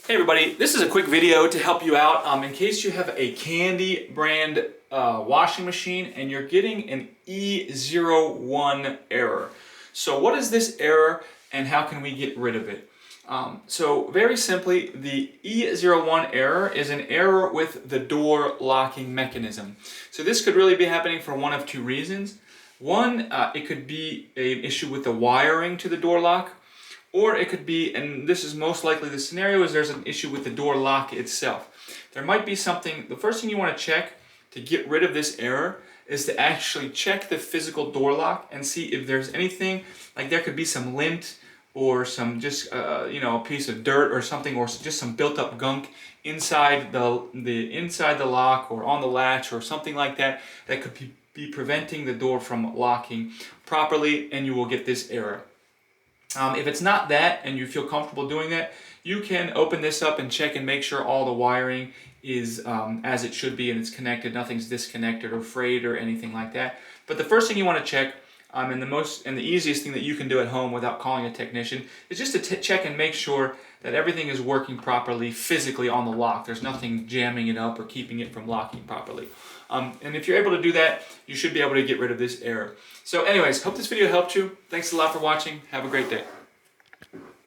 Hey everybody, this is a quick video to help you out in case you have a Candy brand washing machine and you're getting an E01 error. So what is this error and how can we get rid of it? So very simply, the E01 error is an error with the door locking mechanism. So this could really be happening for one of two reasons. One, it could be an issue with the wiring to the door lock. Or it could be, and this is most likely the scenario, is there's an issue with the door lock itself. There might be something, the first thing you want to check to get rid of this error is to actually check the physical door lock and see if there's anything, like there could be some lint or some just, a piece of dirt or something, or just some built up gunk inside inside the lock or on the latch or something like that that could be preventing the door from locking properly, and you will get this error. If it's not that and you feel comfortable doing that, you can open this up and check and make sure all the wiring is as it should be and it's connected, nothing's disconnected or frayed or anything like that. But the first thing you want to check, and the easiest thing that you can do at home without calling a technician, is just to check and make sure that everything is working properly physically on the lock. There's nothing jamming it up or keeping it from locking properly. And if you're able to do that, you should be able to get rid of this error. So anyways, hope this video helped you. Thanks a lot for watching. Have a great day.